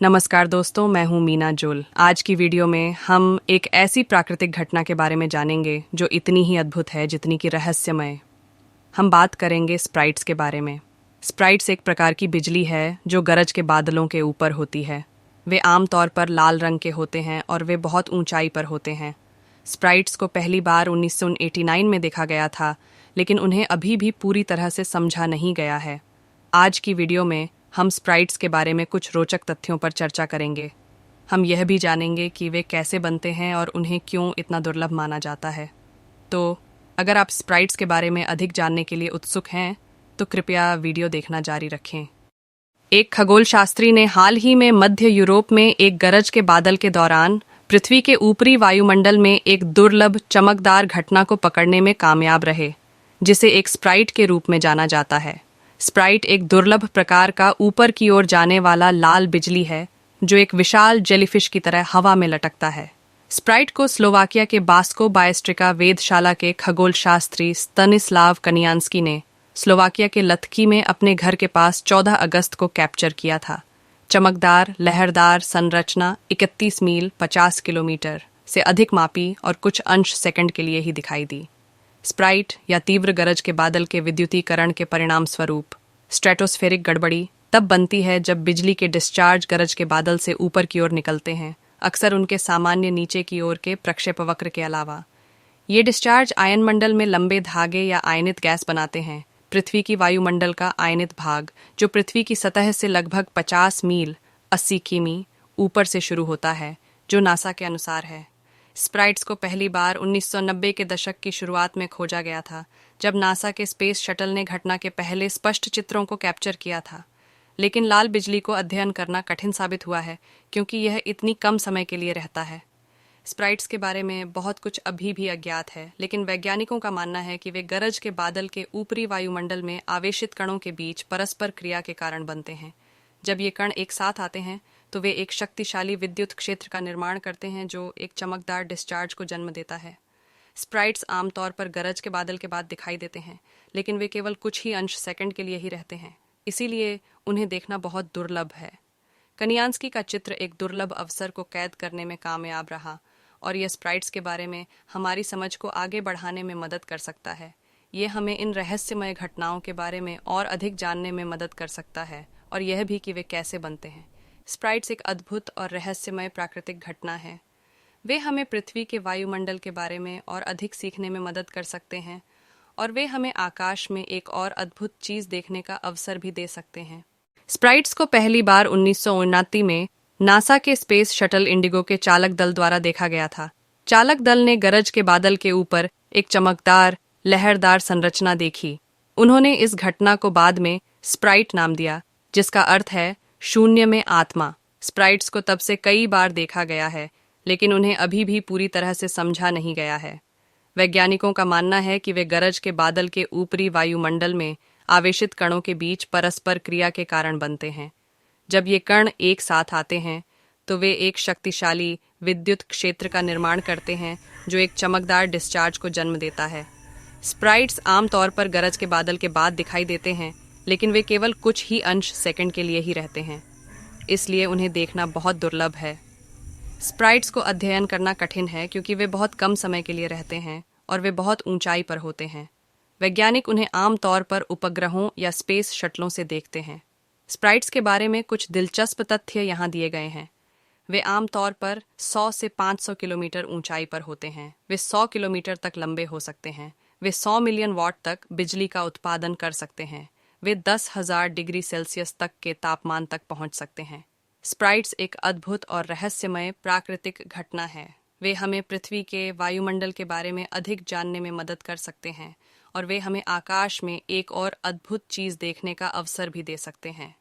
नमस्कार दोस्तों, मैं हूं मीना जुल। आज की वीडियो में हम एक ऐसी प्राकृतिक घटना के बारे में जानेंगे जो इतनी ही अद्भुत है जितनी कि रहस्यमय। हम बात करेंगे स्प्राइट्स के बारे में। स्प्राइट्स एक प्रकार की बिजली है जो गरज के बादलों के ऊपर होती है। वे आमतौर पर लाल रंग के होते हैं और वे बहुत ऊंचाई पर होते हैं। स्प्राइट्स को पहली बार 1989 में देखा गया था, लेकिन उन्हें अभी भी पूरी तरह से समझा नहीं गया है। आज की वीडियो में हम स्प्राइट्स के बारे में कुछ रोचक तथ्यों पर चर्चा करेंगे। हम यह भी जानेंगे कि वे कैसे बनते हैं और उन्हें क्यों इतना दुर्लभ माना जाता है। तो अगर आप स्प्राइट्स के बारे में अधिक जानने के लिए उत्सुक हैं, तो कृपया वीडियो देखना जारी रखें। एक खगोलशास्त्री ने हाल ही में मध्य यूरोप में एक गरज के बादल के दौरान पृथ्वी के ऊपरी वायुमंडल में एक दुर्लभ चमकदार घटना को पकड़ने में कामयाब रहे, जिसे एक स्प्राइट के रूप में जाना जाता है। स्प्राइट एक दुर्लभ प्रकार का ऊपर की ओर जाने वाला लाल बिजली है जो एक विशाल जेलीफिश की तरह हवा में लटकता है। स्प्राइट को स्लोवाकिया के बास्को बायस्ट्रिका वेधशाला के खगोलशास्त्री स्तानिस्लाव कनियान्स्की ने स्लोवाकिया के लथकी में अपने घर के पास 14 अगस्त को कैप्चर किया था। चमकदार लहरदार संरचना 31 मील 50 किलोमीटर से अधिक मापी और कुछ अंश सेकंड के लिए ही दिखाई दी। स्प्राइट या तीव्र गरज के बादल के विद्युतीकरण के परिणाम स्वरूप स्ट्रेटोस्फेरिक गड़बड़ी तब बनती है जब बिजली के डिस्चार्ज गरज के बादल से ऊपर की ओर निकलते हैं, अक्सर उनके सामान्य नीचे की ओर के प्रक्षेपवक्र के अलावा। ये डिस्चार्ज आयनमंडल में लंबे धागे या आयनित गैस बनाते हैं। पृथ्वी की वायुमंडल का आयनित भाग, जो पृथ्वी की सतह से लगभग 50 मील 80 किमी ऊपर से शुरू होता है, जो नासा के अनुसार है। स्प्राइट्स को पहली बार 1990 के दशक की शुरुआत में खोजा गया था, जब नासा के स्पेस शटल ने घटना के पहले स्पष्ट चित्रों को कैप्चर किया था। लेकिन लाल बिजली को अध्ययन करना कठिन साबित हुआ है, क्योंकि यह इतनी कम समय के लिए रहता है। स्प्राइट्स के बारे में बहुत कुछ अभी भी अज्ञात है, लेकिन वैज्ञानिकों का मानना है कि वे गरज के बादल के ऊपरी वायुमंडल में आवेशित कणों के बीच परस्पर क्रिया के कारण बनते हैं। जब ये कण एक साथ आते हैं तो वे एक शक्तिशाली विद्युत क्षेत्र का निर्माण करते हैं जो एक चमकदार डिस्चार्ज को जन्म देता है। स्प्राइट्स आमतौर पर गरज के बादल के बाद दिखाई देते हैं, लेकिन वे केवल कुछ ही अंश सेकंड के लिए ही रहते हैं, इसीलिए उन्हें देखना बहुत दुर्लभ है। कनियान्स्की का चित्र एक दुर्लभ अवसर को कैद करने में कामयाब रहा, और यह स्प्राइट्स के बारे में हमारी समझ को आगे बढ़ाने में मदद कर सकता है। ये हमें इन रहस्यमय घटनाओं के बारे में और अधिक जानने में मदद कर सकता है, और यह भी कि वे कैसे बनते हैं। स्प्राइट्स एक अद्भुत और रहस्यमय प्राकृतिक घटना है। वे हमें पृथ्वी के वायुमंडल के बारे में और अधिक सीखने में मदद कर सकते हैं, और वे हमें आकाश में एक और अद्भुत चीज देखने का अवसर भी दे सकते हैं। स्प्राइट्स को पहली बार 1959 में नासा के स्पेस शटल इंडिगो के चालक दल द्वारा देखा गया था। चालक दल ने गरज के बादल के ऊपर एक चमकदार लहरदार संरचना देखी। उन्होंने इस घटना को बाद में स्प्राइट नाम दिया, जिसका अर्थ है शून्य में आत्मा। स्प्राइट्स को तब से कई बार देखा गया है, लेकिन उन्हें अभी भी पूरी तरह से समझा नहीं गया है। वैज्ञानिकों का मानना है कि वे गरज के बादल के ऊपरी वायुमंडल में आवेशित कणों के बीच परस्पर क्रिया के कारण बनते हैं। जब ये कण एक साथ आते हैं तो वे एक शक्तिशाली विद्युत क्षेत्र का निर्माण करते हैं जो एक चमकदार डिस्चार्ज को जन्म देता है। स्प्राइट्स आमतौर पर गरज के बादल के बाद दिखाई देते हैं, लेकिन वे केवल कुछ ही अंश सेकंड के लिए ही रहते हैं, इसलिए उन्हें देखना बहुत दुर्लभ है। स्प्राइट्स को अध्ययन करना कठिन है क्योंकि वे बहुत कम समय के लिए रहते हैं और वे बहुत ऊंचाई पर होते हैं। वैज्ञानिक उन्हें आमतौर पर उपग्रहों या स्पेस शटलों से देखते हैं। स्प्राइट्स के बारे में कुछ दिलचस्प तथ्य यहाँ दिए गए हैं। वे आमतौर पर 100 से 500 किलोमीटर ऊंचाई पर होते हैं। वे 100 किलोमीटर तक लंबे हो सकते हैं। वे 100 मिलियन वॉट तक बिजली का उत्पादन कर सकते हैं। वे 10,000 डिग्री सेल्सियस तक के तापमान तक पहुंच सकते हैं। स्प्राइट्स एक अद्भुत और रहस्यमय प्राकृतिक घटना है। वे हमें पृथ्वी के वायुमंडल के बारे में अधिक जानने में मदद कर सकते हैं, और वे हमें आकाश में एक और अद्भुत चीज देखने का अवसर भी दे सकते हैं।